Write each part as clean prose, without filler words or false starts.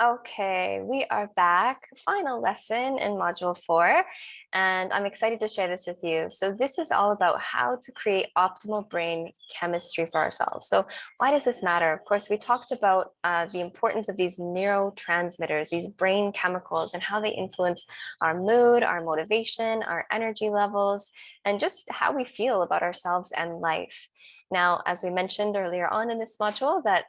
Okay, we are back. Final lesson in Module 4, and I'm excited to share this with you. So, this is all about how to create optimal brain chemistry for ourselves. So, why does this matter? Of course, we talked about the importance of these neurotransmitters, these brain chemicals, and how they influence our mood, our motivation, our energy levels, and just how we feel about ourselves and life. Now, as we mentioned earlier on in this module, that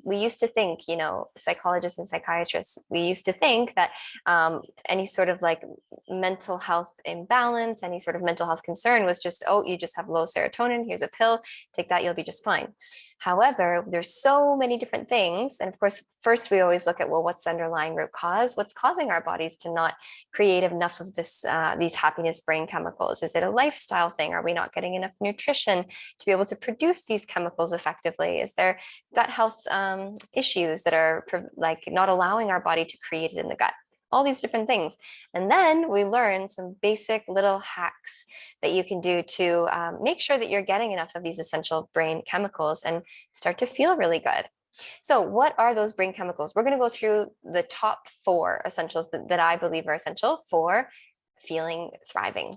we used to think, psychologists and psychiatrists, we used to think that any sort of like mental health imbalance, any sort of mental health concern was just, oh, you just have low serotonin, here's a pill, take that, you'll be just fine. However, there's so many different things. And of course, first we always look at, well, what's the underlying root cause? What's causing our bodies to not create enough of these happiness brain chemicals? Is it a lifestyle thing? Are we not getting enough nutrition to be able to produce these chemicals effectively? Is there gut health issues that are like not allowing our body to create it in the gut? All these different things. And then we learn some basic little hacks that you can do to make sure that you're getting enough of these essential brain chemicals and start to feel really good. So, what are those brain chemicals? We're going to go through the top 4 essentials that I believe are essential for feeling thriving.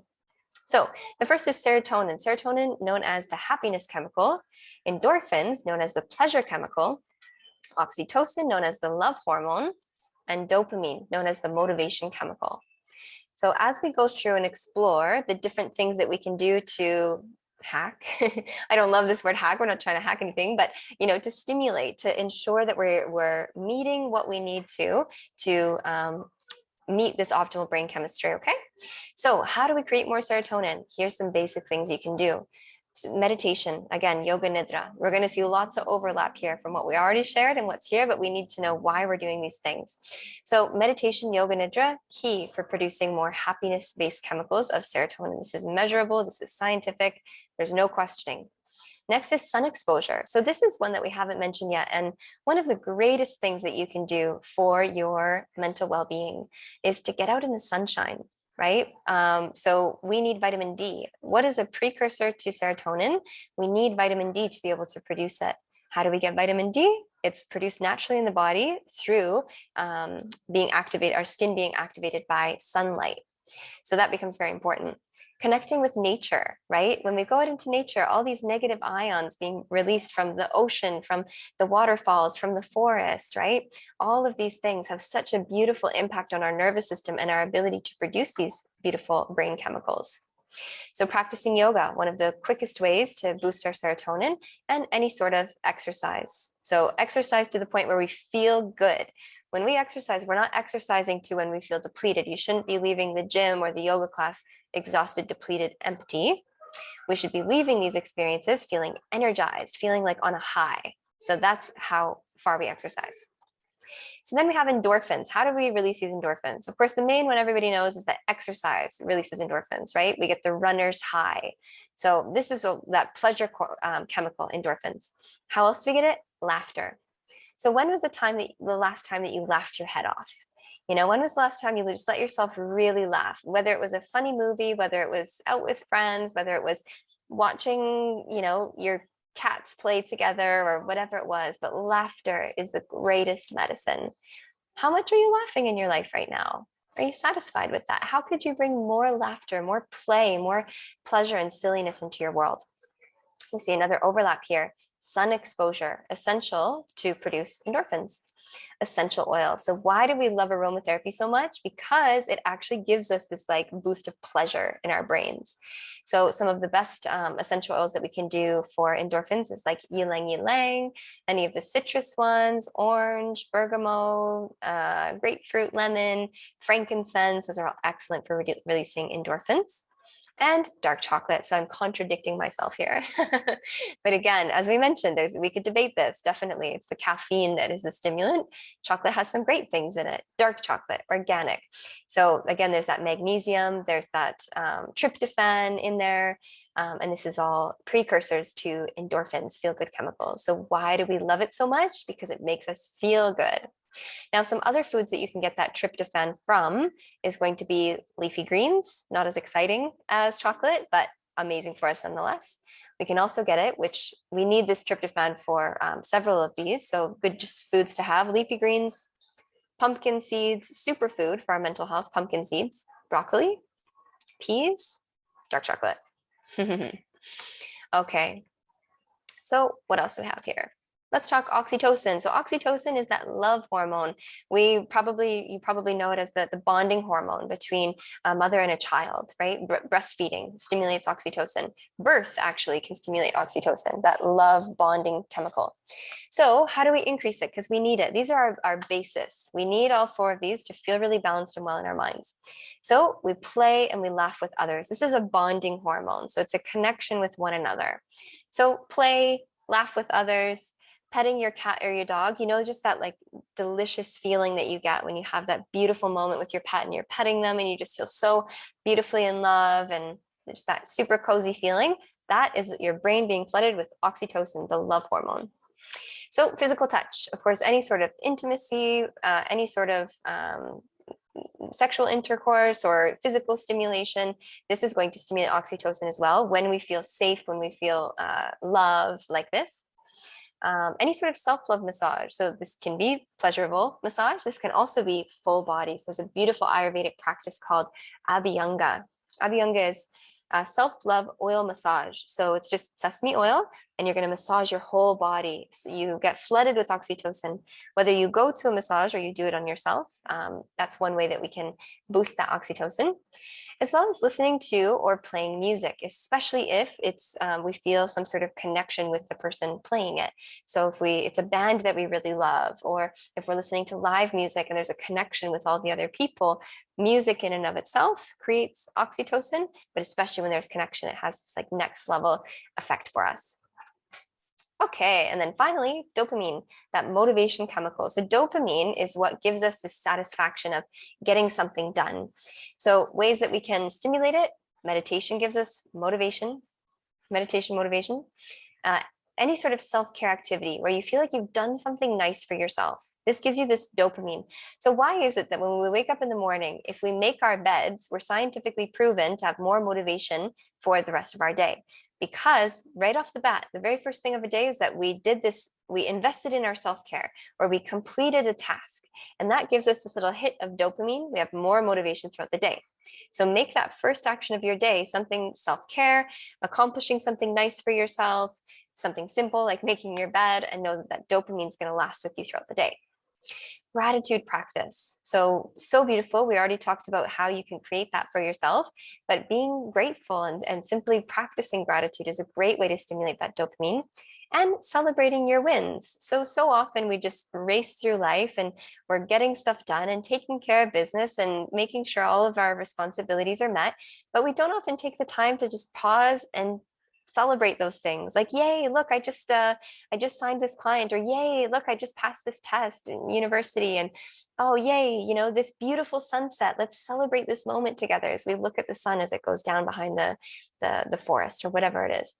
So, the first is serotonin. Serotonin, known as the happiness chemical, endorphins, known as the pleasure chemical, oxytocin, known as the love hormone, and dopamine, known as the motivation chemical. So, as we go through and explore the different things that we can do to hack, I don't love this word hack, we're not trying to hack anything, but to stimulate, to ensure that we're meeting what we need to meet this optimal brain chemistry. Okay, so how do we create more serotonin? Here's some basic things you can do. Meditation, again, yoga nidra. We're going to see lots of overlap here from what we already shared and what's here, but we need to know why we're doing these things. So meditation, yoga nidra, key for producing more happiness-based chemicals of serotonin. This is measurable, this is scientific, there's no questioning. Next is sun exposure. So this is one that we haven't mentioned yet. And one of the greatest things that you can do for your mental well-being is to get out in the sunshine, right? So we need vitamin D. What is a precursor to serotonin? We need vitamin D to be able to produce it. How do we get vitamin D? It's produced naturally in the body through being activated, our skin being activated by sunlight. So that becomes very important. Connecting with nature, right? When we go out into nature, all these negative ions being released from the ocean, from the waterfalls, from the forest, right? All of these things have such a beautiful impact on our nervous system and our ability to produce these beautiful brain chemicals. So practicing yoga, one of the quickest ways to boost our serotonin, and any sort of exercise. So exercise to the point where we feel good. When we exercise, we're not exercising to when we feel depleted. You shouldn't be leaving the gym or the yoga class exhausted, depleted, empty. We should be leaving these experiences feeling energized, feeling like on a high. So that's how far we exercise. So then we have endorphins. How do we release these endorphins? Of course, the main one everybody knows is that exercise releases endorphins, right? We get the runner's high. So this is that pleasure chemical, endorphins. How else do we get it? Laughter. So when was the last time that you laughed your head off? When was the last time you just let yourself really laugh? Whether it was a funny movie, whether it was out with friends, whether it was watching, your cats play together or whatever it was, but laughter is the greatest medicine. How much are you laughing in your life right now? Are you satisfied with that? How could you bring more laughter, more play, more pleasure and silliness into your world? You see another overlap here. Sun exposure, essential to produce endorphins. Essential oil. So why do we love aromatherapy so much? Because it actually gives us this like boost of pleasure in our brains. So some of the best essential oils that we can do for endorphins is like ylang ylang, any of the citrus ones, orange, bergamot, grapefruit, lemon, frankincense. Those are all excellent for releasing endorphins. And dark chocolate. So I'm contradicting myself here. But again, as we mentioned, we could debate this. Definitely, it's the caffeine that is the stimulant. Chocolate has some great things in it. Dark chocolate, organic. So again, there's that magnesium, there's that tryptophan in there. And this is all precursors to endorphins, feel-good chemicals. So why do we love it so much? Because it makes us feel good. Now, some other foods that you can get that tryptophan from is going to be leafy greens, not as exciting as chocolate, but amazing for us nonetheless. We can also get it, which we need this tryptophan for several of these. So good just foods to have, leafy greens, pumpkin seeds, superfood for our mental health, pumpkin seeds, broccoli, peas, dark chocolate. Okay, so what else do we have here? Let's talk oxytocin. So oxytocin is that love hormone. You probably know it as the bonding hormone between a mother and a child, right? Breastfeeding stimulates oxytocin. Birth actually can stimulate oxytocin, that love bonding chemical. So how do we increase it? Because we need it. These are our basis. We need all four of these to feel really balanced and well in our minds. So we play and we laugh with others. This is a bonding hormone. So it's a connection with one another. So play, laugh with others, petting your cat or your dog, just that like delicious feeling that you get when you have that beautiful moment with your pet and you're petting them and you just feel so beautifully in love and just that super cozy feeling. That is your brain being flooded with oxytocin, the love hormone. So physical touch, of course, any sort of intimacy, any sort of sexual intercourse or physical stimulation, this is going to stimulate oxytocin as well when we feel safe, when we feel love like this. Any sort of self-love massage. So this can be pleasurable massage. This can also be full body. So there's a beautiful Ayurvedic practice called Abhyanga. Abhyanga is self-love oil massage. So it's just sesame oil and you're going to massage your whole body. So you get flooded with oxytocin, whether you go to a massage or you do it on yourself. That's one way that we can boost that oxytocin, as well as listening to or playing music, especially if we feel some sort of connection with the person playing it. So if it's a band that we really love, or if we're listening to live music and there's a connection with all the other people, music in and of itself creates oxytocin, but especially when there's connection, it has this like next level effect for us. Okay, and then finally, dopamine, that motivation chemical. So dopamine is what gives us the satisfaction of getting something done. So ways that we can stimulate it, meditation gives us motivation, motivation. Any sort of self-care activity where you feel like you've done something nice for yourself. This gives you this dopamine. So why is it that when we wake up in the morning, if we make our beds, we're scientifically proven to have more motivation for the rest of our day? Because right off the bat, the very first thing of a day is that we invested in our self-care, or we completed a task. And that gives us this little hit of dopamine. We have more motivation throughout the day. So make that first action of your day something self-care, accomplishing something nice for yourself, something simple like making your bed, and know that dopamine is going to last with you throughout the day. Gratitude practice. So beautiful. We already talked about how you can create that for yourself, but being grateful and simply practicing gratitude is a great way to stimulate that dopamine. And celebrating your wins. So often we just race through life and we're getting stuff done and taking care of business and making sure all of our responsibilities are met, but we don't often take the time to just pause and celebrate those things, like, yay, look, I just signed this client, or yay, look, I just passed this test in university, and oh yay, this beautiful sunset, let's celebrate this moment together as we look at the sun as it goes down behind the forest, or whatever it is.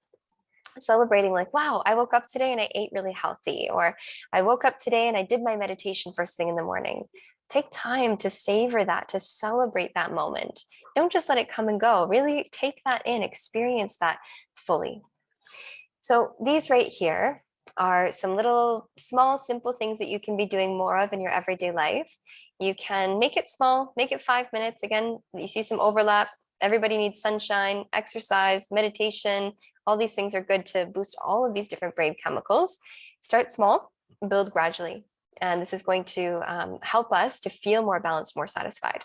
Celebrating like, wow, I woke up today and I ate really healthy, or I woke up today and I did my meditation first thing in the morning. Take time to savor that, to celebrate that moment. Don't just let it come and go. Really take that in, experience that fully. So these right here are some little small, simple things that you can be doing more of in your everyday life. You can make it small, make it 5 minutes. Again, you see some overlap. Everybody needs sunshine, exercise, meditation. All these things are good to boost all of these different brain chemicals. Start small, build gradually. And this is going to help us to feel more balanced, more satisfied.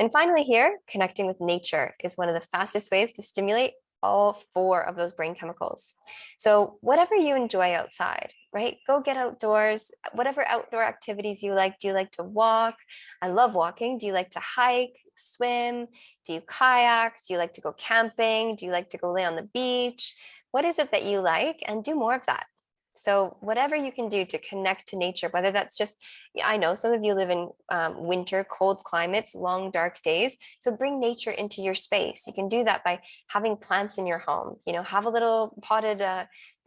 And finally here, connecting with nature is one of the fastest ways to stimulate all 4 of those brain chemicals. So whatever you enjoy outside, right? Go get outdoors, whatever outdoor activities you like. Do you like to walk? I love walking. Do you like to hike, swim? Do you kayak? Do you like to go camping? Do you like to go lay on the beach? What is it that you like? And do more of that. So whatever you can do to connect to nature, whether that's just, I know some of you live in winter, cold climates, long, dark days. So bring nature into your space. You can do that by having plants in your home. Have a little potted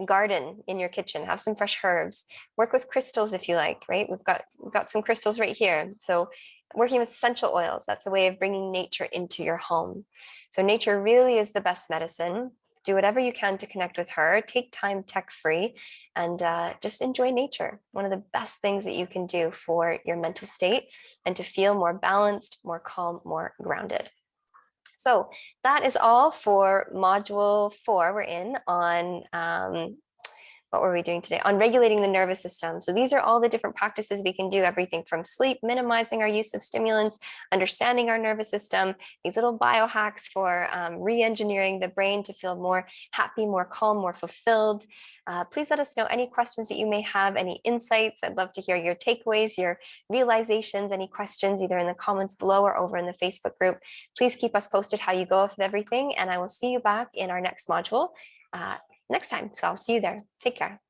garden in your kitchen, have some fresh herbs, work with crystals if you like, right? We've got some crystals right here. So working with essential oils, that's a way of bringing nature into your home. So nature really is the best medicine. do whatever you can to connect with her, take time tech-free, and just enjoy nature. One of the best things that you can do for your mental state and to feel more balanced, more calm, more grounded. So that is all for module 4 we're in on what were we doing today? On regulating the nervous system. So these are all the different practices we can do, everything from sleep, minimizing our use of stimulants, understanding our nervous system, these little biohacks for re-engineering the brain to feel more happy, more calm, more fulfilled. Please let us know any questions that you may have, any insights. I'd love to hear your takeaways, your realizations, any questions either in the comments below or over in the Facebook group. Please keep us posted how you go with everything, and I will see you back in our next module next time. So I'll see you there. Take care.